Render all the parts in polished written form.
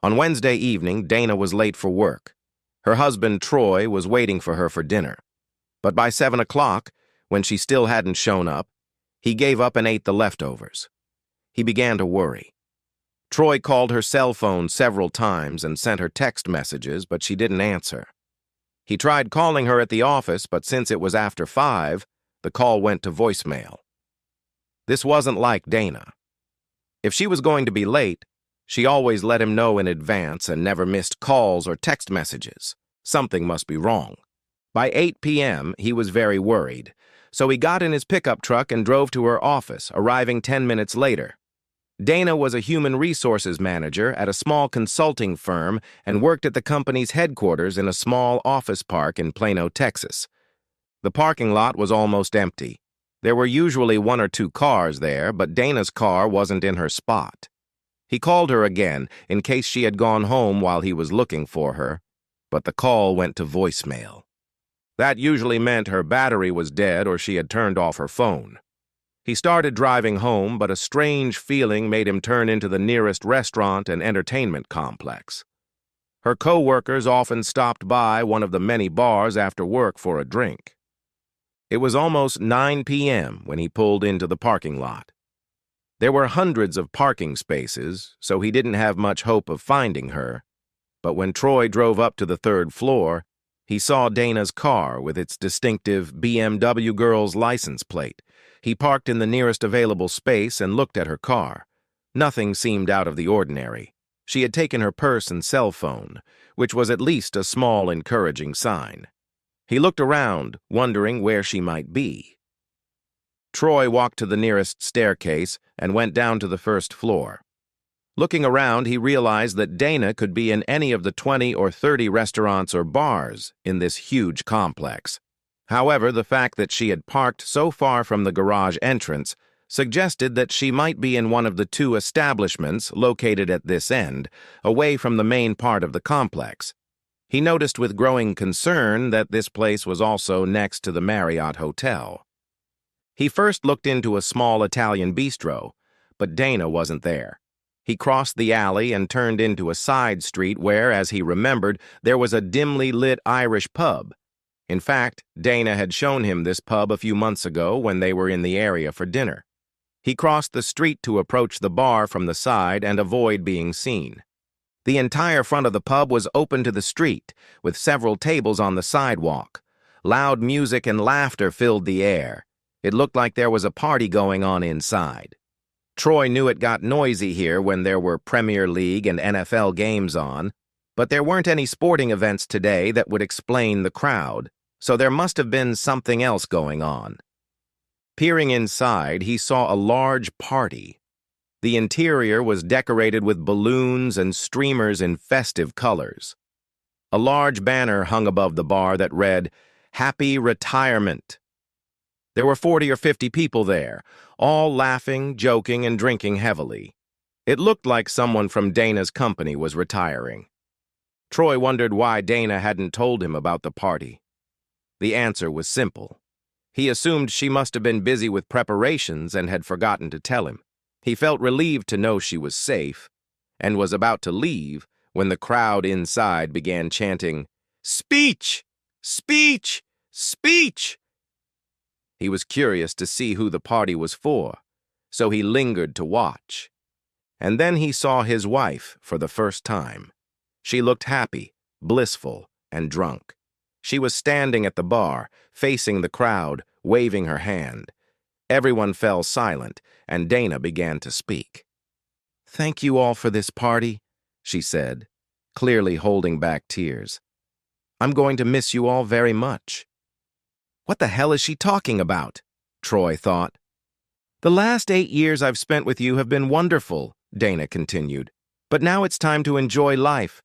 On Wednesday evening, Dana was late for work. Her husband, Troy, was waiting for her for dinner. But by 7 o'clock, when she still hadn't shown up, he gave up and ate the leftovers. He began to worry. Troy called her cell phone several times and sent her text messages, but she didn't answer. He tried calling her at the office, but since it was after 5, the call went to voicemail. This wasn't like Dana. If she was going to be late, she always let him know in advance and never missed calls or text messages. Something must be wrong. By 8 p.m., he was very worried, so he got in his pickup truck and drove to her office, arriving 10 minutes later. Dana was a human resources manager at a small consulting firm and worked at the company's headquarters in a small office park in Plano, Texas. The parking lot was almost empty. There were usually 1 or 2 cars there, but Dana's car wasn't in her spot. He called her again in case she had gone home while he was looking for her, but the call went to voicemail. That usually meant her battery was dead or she had turned off her phone. He started driving home, but a strange feeling made him turn into the nearest restaurant and entertainment complex. Her co-workers often stopped by one of the many bars after work for a drink. It was almost 9 p.m. when he pulled into the parking lot. There were hundreds of parking spaces, so he didn't have much hope of finding her. But when Troy drove up to the 3rd floor, he saw Dana's car with its distinctive BMW girl's license plate. He parked in the nearest available space and looked at her car. Nothing seemed out of the ordinary. She had taken her purse and cell phone, which was at least a small, encouraging sign. He looked around, wondering where she might be. Troy walked to the nearest staircase and went down to the 1st floor. Looking around, he realized that Dana could be in any of the 20 or 30 restaurants or bars in this huge complex. However, the fact that she had parked so far from the garage entrance suggested that she might be in one of the 2 establishments located at this end, away from the main part of the complex. He noticed with growing concern that this place was also next to the Marriott Hotel. He first looked into a small Italian bistro, but Dana wasn't there. He crossed the alley and turned into a side street where, as he remembered, there was a dimly lit Irish pub. In fact, Dana had shown him this pub a few months ago when they were in the area for dinner. He crossed the street to approach the bar from the side and avoid being seen. The entire front of the pub was open to the street, with several tables on the sidewalk. Loud music and laughter filled the air. It looked like there was a party going on inside. Troy knew it got noisy here when there were Premier League and NFL games on, but there weren't any sporting events today that would explain the crowd, so there must have been something else going on. Peering inside, he saw a large party. The interior was decorated with balloons and streamers in festive colors. A large banner hung above the bar that read, "Happy Retirement." There were 40 or 50 people there, all laughing, joking, and drinking heavily. It looked like someone from Dana's company was retiring. Troy wondered why Dana hadn't told him about the party. The answer was simple. He assumed she must have been busy with preparations and had forgotten to tell him. He felt relieved to know she was safe, and was about to leave when the crowd inside began chanting, "Speech! Speech! Speech!" He was curious to see who the party was for, so he lingered to watch. And then he saw his wife for the first time. She looked happy, blissful, and drunk. She was standing at the bar, facing the crowd, waving her hand. Everyone fell silent, and Dana began to speak. "Thank you all for this party," she said, clearly holding back tears. "I'm going to miss you all very much." What the hell is she talking about? Troy thought. "The last 8 years I've spent with you have been wonderful," Dana continued. "But now it's time to enjoy life.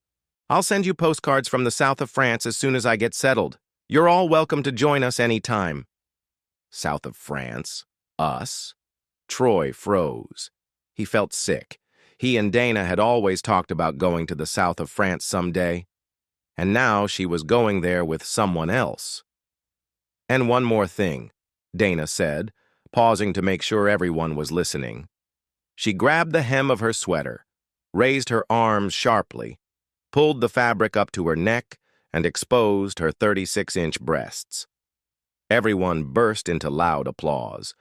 I'll send you postcards from the south of France as soon as I get settled. You're all welcome to join us any time." South of France? Us? Troy froze. He felt sick. He and Dana had always talked about going to the south of France someday, and now she was going there with someone else. "And one more thing," Dana said, pausing to make sure everyone was listening. She grabbed the hem of her sweater. raised her arms sharply, pulled the fabric up to her neck, and exposed her 36-inch breasts. Everyone burst into loud applause.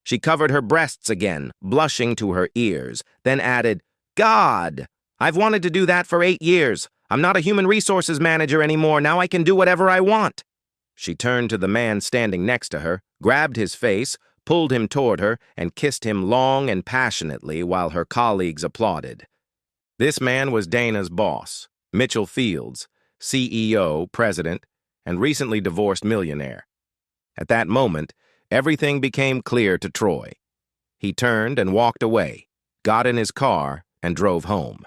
She covered her breasts again, blushing to her ears, then added, "God! I've wanted to do that for 8 years. I'm not a human resources manager anymore. Now I can do whatever I want." She turned to the man standing next to her, grabbed his face, pulled him toward her, and kissed him long and passionately while her colleagues applauded. This man was Dana's boss, Mitchell Fields, CEO, president, and recently divorced millionaire. At that moment, everything became clear to Troy. He turned and walked away, got in his car, and drove home.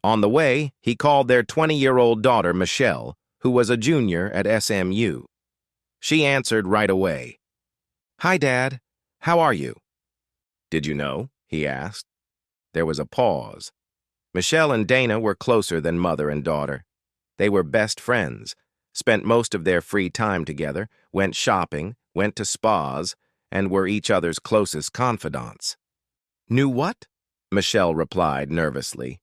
On the way, he called their 20-year-old daughter, Michelle, who was a junior at SMU. She answered right away. "Hi, Dad. How are you?" "Did you know?" he asked. There was a pause. Michelle and Dana were closer than mother and daughter. They were best friends, spent most of their free time together, went shopping, went to spas, and were each other's closest confidants. "Knew what?" Michelle replied nervously.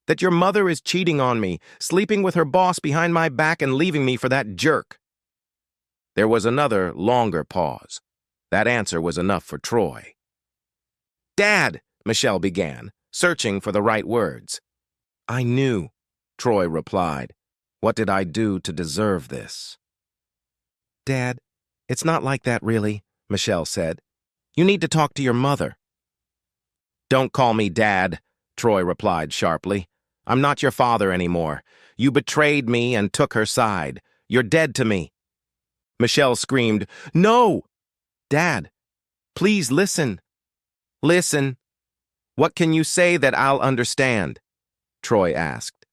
"That your mother is cheating on me, sleeping with her boss behind my back and leaving me for that jerk." There was another, longer pause. That answer was enough for Troy. "Dad," Michelle began, searching for the right words. "I knew," Troy replied. "What did I do to deserve this?" "Dad, it's not like that really," Michelle said. "You need to talk to your mother." "Don't call me Dad," Troy replied sharply. "I'm not your father anymore. You betrayed me and took her side. You're dead to me." Michelle screamed, "No! Dad, please listen." "Listen? What can you say that I'll understand?" Troy asked.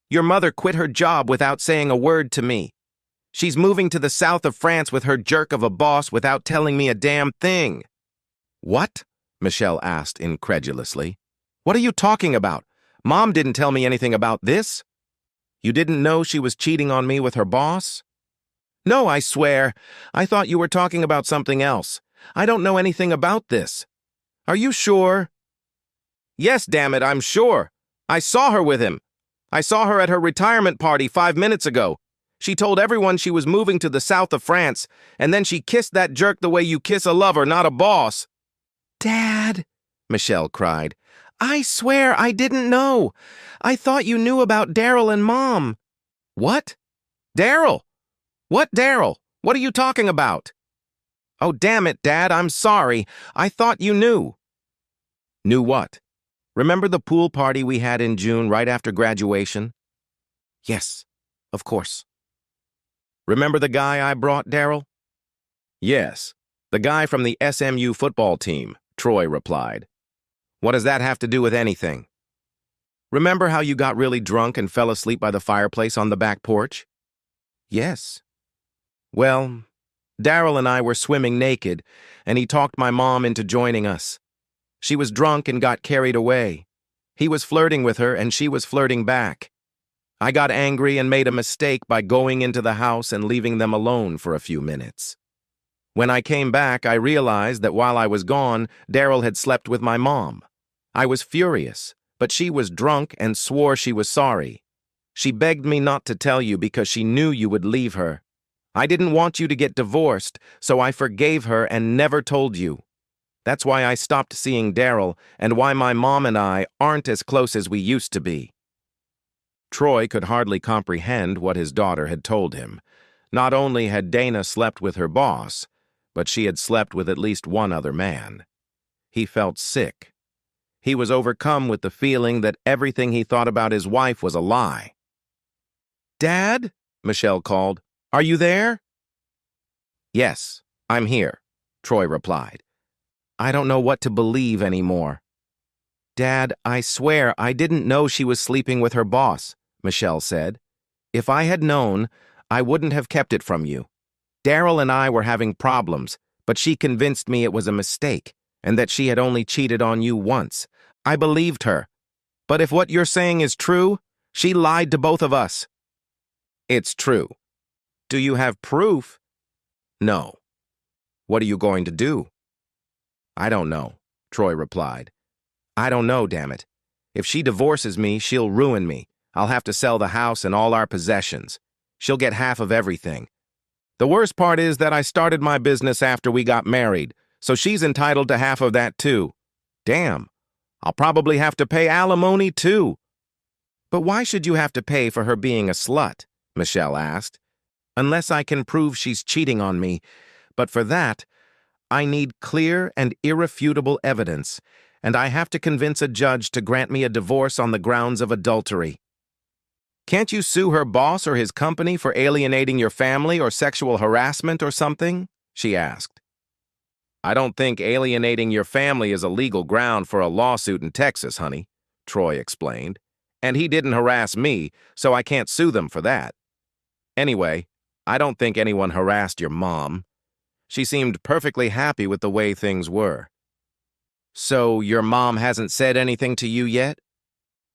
"Your mother quit her job without saying a word to me. She's moving to the south of France with her jerk of a boss without telling me a damn thing." "What?" Michelle asked incredulously. "What are you talking about? Mom didn't tell me anything about this." "You didn't know she was cheating on me with her boss?" "No, I swear. I thought you were talking about something else. I don't know anything about this." "Are you sure?" "Yes, damn it, I'm sure. I saw her with him. I saw her at her retirement party 5 minutes ago. She told everyone she was moving to the south of France, and then she kissed that jerk the way you kiss a lover, not a boss." "Dad," Michelle cried, "I swear I didn't know. I thought you knew about Daryl and Mom." "What? Daryl? What Daryl? What are you talking about?" "Oh, damn it, Dad, I'm sorry. I thought you knew." "Knew what? Remember the pool party we had in June right after graduation?" "Yes, of course." "Remember the guy I brought, Daryl?" "Yes, the guy from the SMU football team," Troy replied. "What does that have to do with anything?" "Remember how you got really drunk and fell asleep by the fireplace on the back porch?" "Yes." "Well, Daryl and I were swimming naked, and he talked my mom into joining us. She was drunk and got carried away. He was flirting with her, and she was flirting back. I got angry and made a mistake by going into the house and leaving them alone for a few minutes. When I came back, I realized that while I was gone, Daryl had slept with my mom. I was furious, but she was drunk and swore she was sorry. She begged me not to tell you because she knew you would leave her. I didn't want you to get divorced, so I forgave her and never told you. That's why I stopped seeing Daryl and why my mom and I aren't as close as we used to be." Troy could hardly comprehend what his daughter had told him. Not only had Dana slept with her boss, but she had slept with at least one other man. He felt sick. He was overcome with the feeling that everything he thought about his wife was a lie. "Dad?" Michelle called. "Are you there?" "Yes, I'm here," Troy replied. "I don't know what to believe anymore." "Dad, I swear I didn't know she was sleeping with her boss," Michelle said. "If I had known, I wouldn't have kept it from you. Daryl and I were having problems, but she convinced me it was a mistake and that she had only cheated on you once. I believed her. But if what you're saying is true, she lied to both of us." "It's true." "Do you have proof?" "No." "What are you going to do?" "I don't know," Troy replied. "I don't know, damn it. If she divorces me, she'll ruin me. I'll have to sell the house and all our possessions. She'll get half of everything. The worst part is that I started my business after we got married, so she's entitled to half of that too. Damn, I'll probably have to pay alimony too. But why should you have to pay for her being a slut? Michelle asked. Unless I can prove she's cheating on me. But for that, I need clear and irrefutable evidence, and I have to convince a judge to grant me a divorce on the grounds of adultery. Can't you sue her boss or his company for alienating your family or sexual harassment or something? She asked. I don't think alienating your family is a legal ground for a lawsuit in Texas, honey, Troy explained. And he didn't harass me, so I can't sue them for that. Anyway, I don't think anyone harassed your mom. She seemed perfectly happy with the way things were. So your mom hasn't said anything to you yet?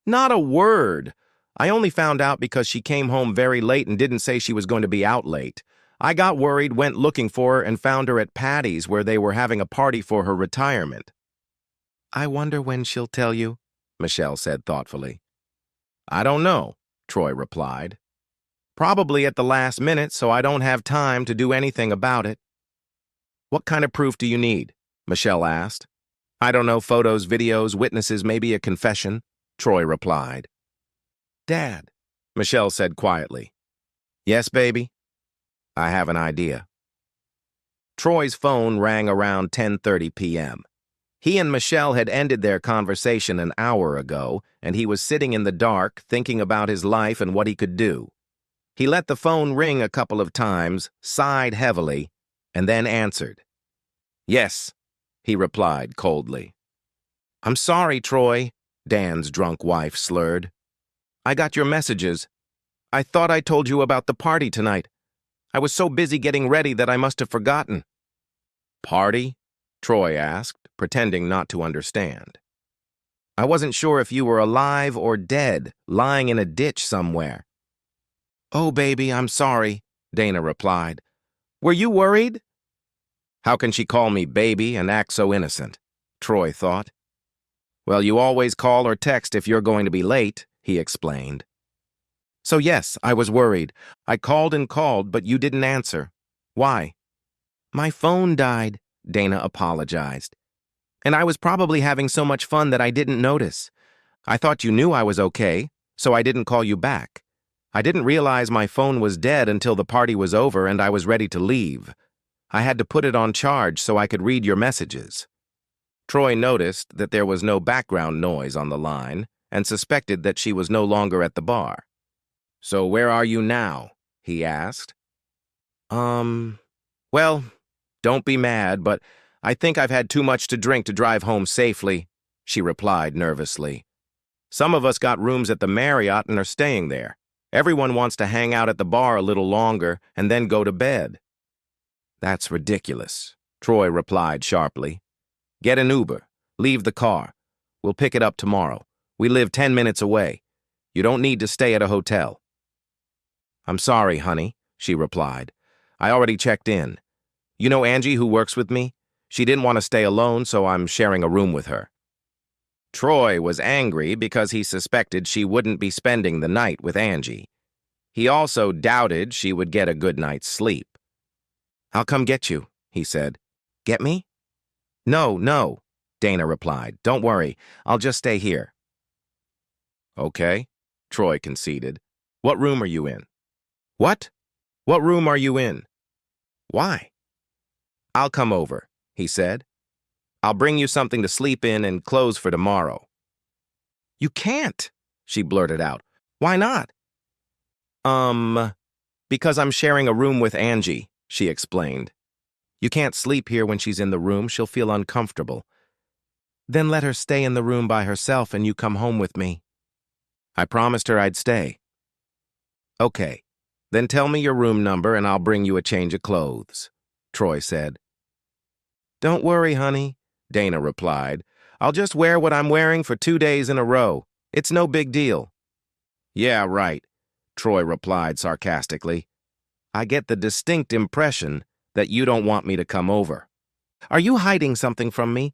Not a word. I only found out because she came home very late and didn't say she was going to be out late. I got worried, went looking for her, and found her at Patty's where they were having a party for her retirement. I wonder when she'll tell you, Michelle said thoughtfully. I don't know, Troy replied. Probably at the last minute, so I don't have time to do anything about it. What kind of proof do you need? Michelle asked. I don't know, photos, videos, witnesses, maybe a confession, Troy replied. Dad, Michelle said quietly. Yes, baby? I have an idea. Troy's phone rang around 10:30 p.m. He and Michelle had ended their conversation an hour ago, and he was sitting in the dark thinking about his life and what he could do. He let the phone ring a couple of times, sighed heavily, and then answered. Yes, he replied coldly. I'm sorry, Troy, Dan's drunk wife slurred. I got your messages. I thought I told you about the party tonight. I was so busy getting ready that I must have forgotten. Party? Troy asked, pretending not to understand. I wasn't sure if you were alive or dead, lying in a ditch somewhere. Oh, baby, I'm sorry, Dana replied. Were you worried? How can she call me baby and act so innocent? Troy thought. Well, you always call or text if you're going to be late, he explained. So yes, I was worried. I called and called, but you didn't answer. Why? My phone died, Dana apologized. And I was probably having so much fun that I didn't notice. I thought you knew I was okay, so I didn't call you back. I didn't realize my phone was dead until the party was over and I was ready to leave. I had to put it on charge so I could read your messages. Troy noticed that there was no background noise on the line and suspected that she was no longer at the bar. So where are you now? He asked. Well, don't be mad, but I think I've had too much to drink to drive home safely, she replied nervously. Some of us got rooms at the Marriott and are staying there. Everyone wants to hang out at the bar a little longer and then go to bed. That's ridiculous, Troy replied sharply. Get an Uber. Leave the car. We'll pick it up tomorrow. We live 10 minutes away. You don't need to stay at a hotel. I'm sorry, honey, she replied. I already checked in. You know Angie, who works with me? She didn't want to stay alone, so I'm sharing a room with her. Troy was angry because he suspected she wouldn't be spending the night with Angie. He also doubted she would get a good night's sleep. I'll come get you, he said. Get me? No, Dana replied. Don't worry, I'll just stay here. Okay, Troy conceded. What room are you in? What? What room are you in? Why? I'll come over, he said. I'll bring you something to sleep in and clothes for tomorrow. You can't, she blurted out. Why not? Because I'm sharing a room with Angie, she explained. You can't sleep here when she's in the room. She'll feel uncomfortable. Then let her stay in the room by herself and you come home with me. I promised her I'd stay. Okay, then tell me your room number and I'll bring you a change of clothes, Troy said. Don't worry, honey, Dana replied. I'll just wear what I'm wearing for 2 days in a row. It's no big deal. Yeah, right, Troy replied sarcastically. I get the distinct impression that you don't want me to come over. Are you hiding something from me?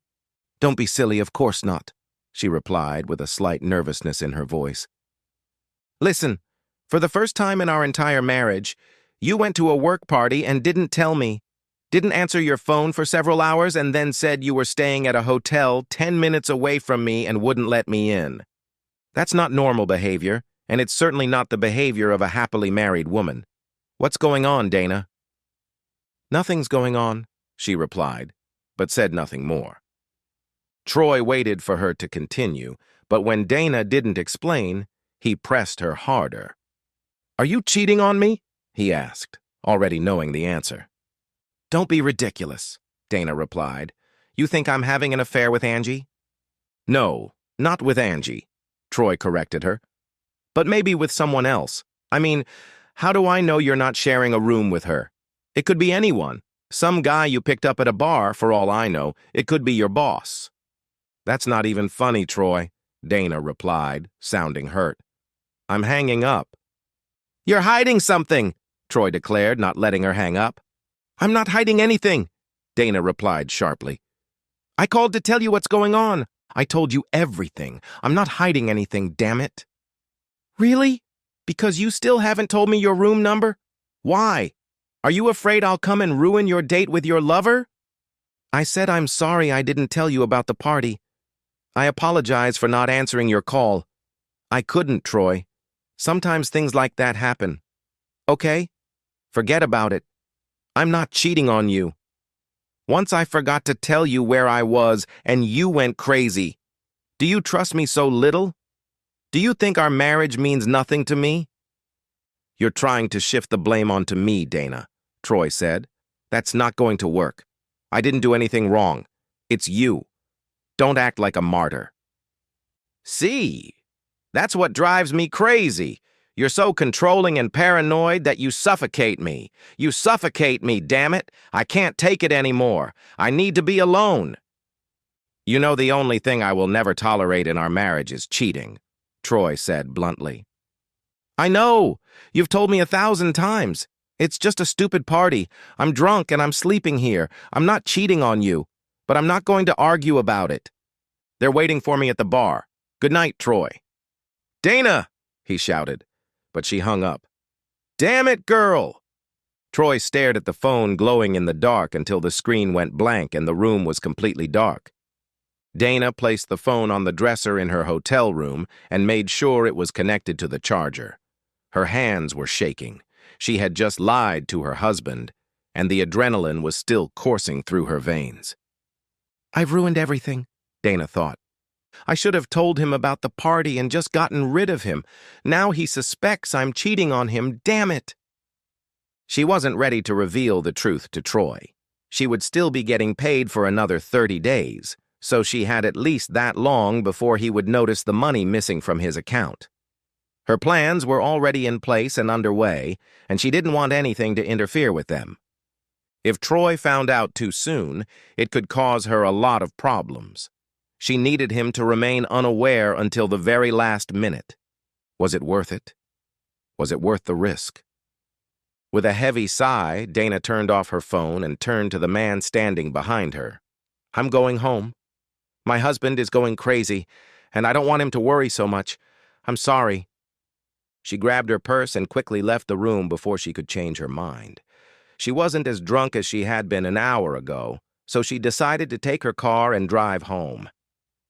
Don't be silly, of course not. she replied with a slight nervousness in her voice. Listen, for the first time in our entire marriage, you went to a work party and didn't tell me. Didn't answer your phone for several hours and then said you were staying at a hotel 10 minutes away from me and wouldn't let me in. That's not normal behavior, and it's certainly not the behavior of a happily married woman. What's going on, Dana? Nothing's going on, she replied, but said nothing more. Troy waited for her to continue, but when Dana didn't explain, he pressed her harder. Are you cheating on me? He asked, already knowing the answer. Don't be ridiculous, Dana replied. You think I'm having an affair with Angie? No, not with Angie, Troy corrected her. But maybe with someone else. I mean, how do I know you're not sharing a room with her? It could be anyone. Some guy you picked up at a bar, for all I know. It could be your boss. That's not even funny, Troy, Dana replied, sounding hurt. I'm hanging up. You're hiding something, Troy declared, not letting her hang up. I'm not hiding anything, Dana replied sharply. I called to tell you what's going on. I told you everything. I'm not hiding anything, damn it. Really? Because you still haven't told me your room number? Why? Are you afraid I'll come and ruin your date with your lover? I said I'm sorry I didn't tell you about the party. I apologize for not answering your call. I couldn't, Troy. Sometimes things like that happen. Okay? Forget about it. I'm not cheating on you. Once I forgot to tell you where I was, and you went crazy. Do you trust me so little? Do you think our marriage means nothing to me? You're trying to shift the blame onto me, Dana, Troy said. That's not going to work. I didn't do anything wrong. It's you. Don't act like a martyr. See, that's what drives me crazy. You're so controlling and paranoid that you suffocate me. You suffocate me, damn it. I can't take it anymore. I need to be alone. You know the only thing I will never tolerate in our marriage is cheating, Troy said bluntly. I know. You've told me 1,000 times. It's just a stupid party. I'm drunk and I'm sleeping here. I'm not cheating on you, but I'm not going to argue about it. They're waiting for me at the bar. Good night, Troy. Dana, he shouted, but she hung up. Damn it, girl! Troy stared at the phone glowing in the dark until the screen went blank and the room was completely dark. Dana placed the phone on the dresser in her hotel room and made sure it was connected to the charger. Her hands were shaking. She had just lied to her husband, and the adrenaline was still coursing through her veins. I've ruined everything, Dana thought. I should have told him about the party and just gotten rid of him. Now he suspects I'm cheating on him, damn it. She wasn't ready to reveal the truth to Troy. She would still be getting paid for another 30 days, so she had at least that long before he would notice the money missing from his account. Her plans were already in place and underway, and she didn't want anything to interfere with them. If Troy found out too soon, it could cause her a lot of problems. She needed him to remain unaware until the very last minute. Was it worth it? Was it worth the risk? With a heavy sigh, Dana turned off her phone and turned to the man standing behind her. I'm going home. My husband is going crazy, and I don't want him to worry so much. I'm sorry. She grabbed her purse and quickly left the room before she could change her mind. She wasn't as drunk as she had been an hour ago, so she decided to take her car and drive home.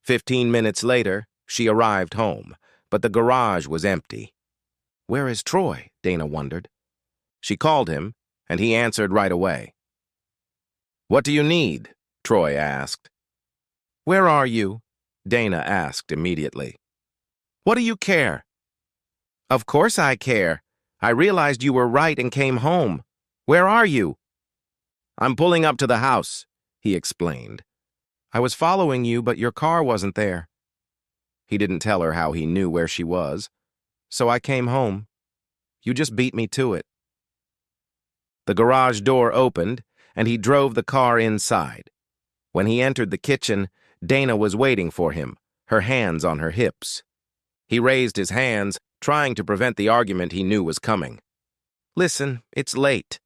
15 minutes later, she arrived home, but the garage was empty. Where is Troy? Dana wondered. She called him, and he answered right away. What do you need? Troy asked. Where are you? Dana asked immediately. What do you care? Of course I care. I realized you were right and came home. Where are you? I'm pulling up to the house, he explained. I was following you, but your car wasn't there. He didn't tell her how he knew where she was, so I came home. You just beat me to it. The garage door opened, and he drove the car inside. When he entered the kitchen, Dana was waiting for him, her hands on her hips. He raised his hands, trying to prevent the argument he knew was coming. Listen, it's late.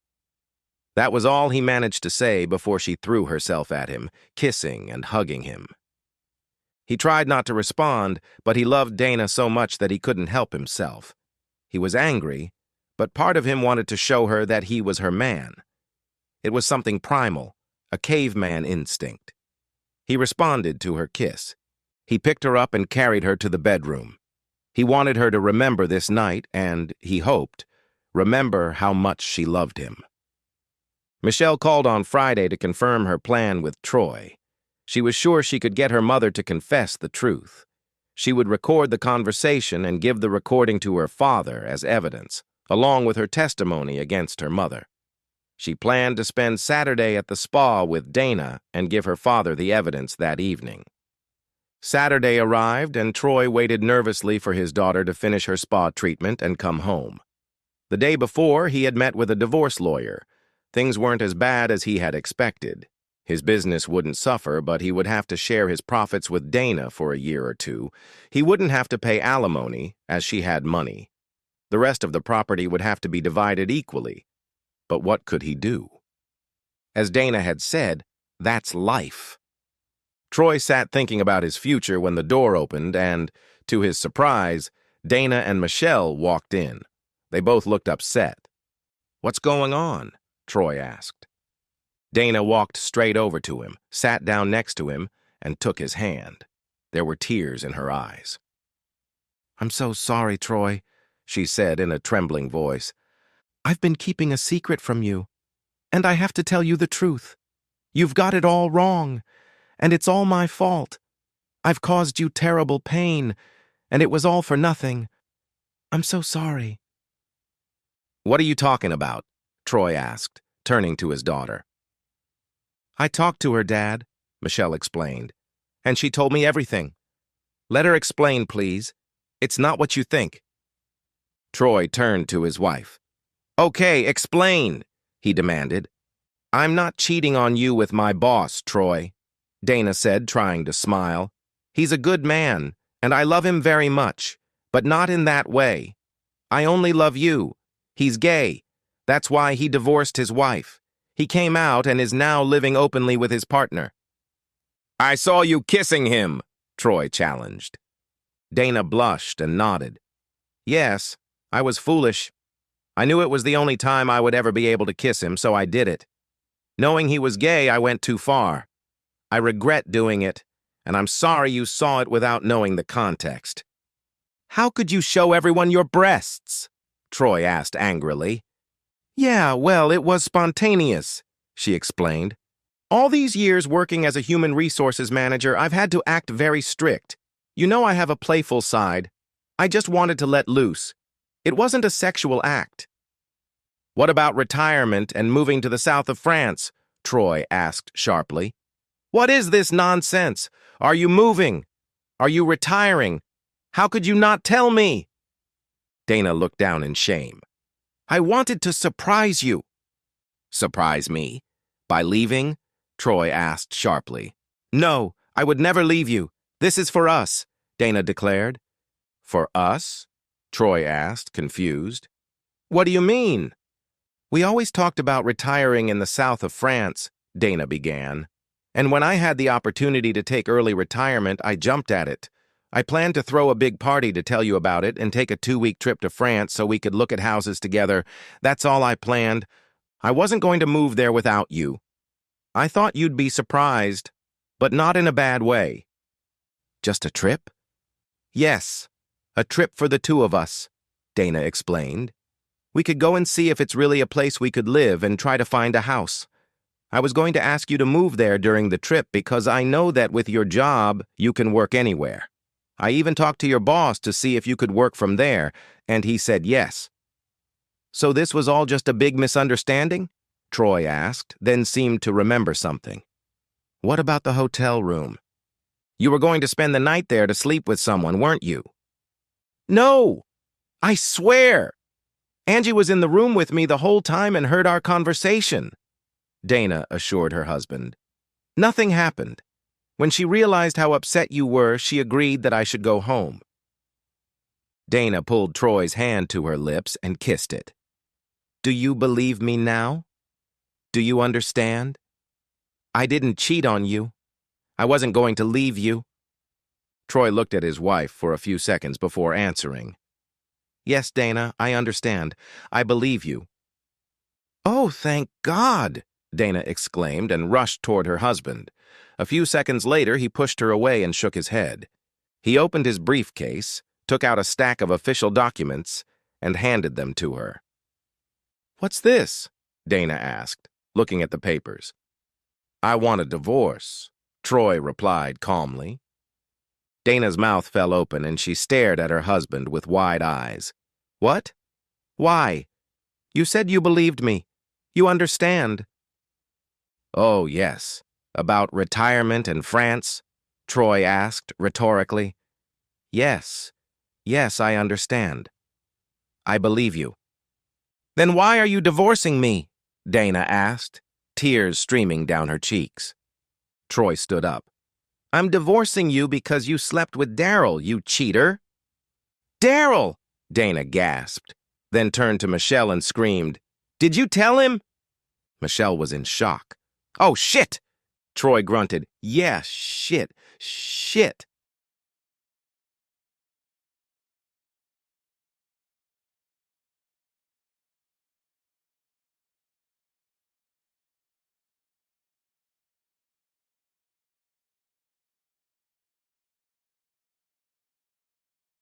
That was all he managed to say before she threw herself at him, kissing and hugging him. He tried not to respond, but he loved Dana so much that he couldn't help himself. He was angry, but part of him wanted to show her that he was her man. It was something primal, a caveman instinct. He responded to her kiss. He picked her up and carried her to the bedroom. He wanted her to remember this night and, he hoped, remember how much she loved him. Michelle called on Friday to confirm her plan with Troy. She was sure she could get her mother to confess the truth. She would record the conversation and give the recording to her father as evidence, along with her testimony against her mother. She planned to spend Saturday at the spa with Dana and give her father the evidence that evening. Saturday arrived, and Troy waited nervously for his daughter to finish her spa treatment and come home. The day before, he had met with a divorce lawyer. Things weren't as bad as he had expected. His business wouldn't suffer, but he would have to share his profits with Dana for a year or two. He wouldn't have to pay alimony, as she had money. The rest of the property would have to be divided equally. But what could he do? As Dana had said, that's life. Troy sat thinking about his future when the door opened and, to his surprise, Dana and Michelle walked in. They both looked upset. "What's going on?" Troy asked. Dana walked straight over to him, sat down next to him, and took his hand. There were tears in her eyes. "I'm so sorry, Troy," she said in a trembling voice. "I've been keeping a secret from you, and I have to tell you the truth. You've got it all wrong, and it's all my fault. I've caused you terrible pain, and it was all for nothing. I'm so sorry." "What are you talking about?" Troy asked, turning to his daughter. "I talked to her, Dad," Michelle explained, "and she told me everything. Let her explain, please. It's not what you think." Troy turned to his wife. "Okay, explain," he demanded. "I'm not cheating on you with my boss, Troy," Dana said, trying to smile. "He's a good man, and I love him very much, but not in that way. I only love you. He's gay. That's why he divorced his wife. He came out and is now living openly with his partner." "I saw you kissing him," Troy challenged. Dana blushed and nodded. "Yes, I was foolish. I knew it was the only time I would ever be able to kiss him, so I did it. Knowing he was gay, I went too far. I regret doing it, and I'm sorry you saw it without knowing the context." "How could you show everyone your breasts?" Troy asked angrily. "Yeah, well, it was spontaneous," she explained. "All these years working as a human resources manager, I've had to act very strict. You know I have a playful side. I just wanted to let loose. It wasn't a sexual act." "What about retirement and moving to the south of France?" Troy asked sharply. "What is this nonsense? Are you moving? Are you retiring? How could you not tell me?" Dana looked down in shame. "I wanted to surprise you." "Surprise me? By leaving?" Troy asked sharply. "No, I would never leave you. This is for us," Dana declared. "For us?" Troy asked, confused. "What do you mean?" "We always talked about retiring in the south of France," Dana began. "And when I had the opportunity to take early retirement, I jumped at it. I planned to throw a big party to tell you about it and take a 2-week trip to France so we could look at houses together. That's all I planned. I wasn't going to move there without you. I thought you'd be surprised, but not in a bad way." "Just a trip?" "Yes, a trip for the two of us," Dana explained. "We could go and see if it's really a place we could live and try to find a house. I was going to ask you to move there during the trip because I know that with your job, you can work anywhere. I even talked to your boss to see if you could work from there, and he said yes." "So this was all just a big misunderstanding?" Troy asked, then seemed to remember something. "What about the hotel room? You were going to spend the night there to sleep with someone, weren't you?" "No! I swear! Angie was in the room with me the whole time and heard our conversation," Dana assured her husband. "Nothing happened. When she realized how upset you were, she agreed that I should go home." Dana pulled Troy's hand to her lips and kissed it. "Do you believe me now? Do you understand? I didn't cheat on you. I wasn't going to leave you. Troy looked at his wife for a few seconds before answering. Yes, Dana, I understand. I believe you. Oh, thank God! Dana exclaimed and rushed toward her husband. A few seconds later, he pushed her away and shook his head. He opened his briefcase, took out a stack of official documents, and handed them to her. What's this? Dana asked, looking at the papers. I want a divorce, Troy replied calmly. Dana's mouth fell open and she stared at her husband with wide eyes. What? Why? You said you believed me. You understand. Oh, yes. About retirement in France? Troy asked rhetorically. Yes. Yes, I understand. I believe you. Then why are you divorcing me? Dana asked, tears streaming down her cheeks. Troy stood up. I'm divorcing you because you slept with Daryl, you cheater. Daryl! Dana gasped, then turned to Michelle and screamed, Did you tell him? Michelle was in shock. Oh, shit! Troy grunted, Yeah, shit.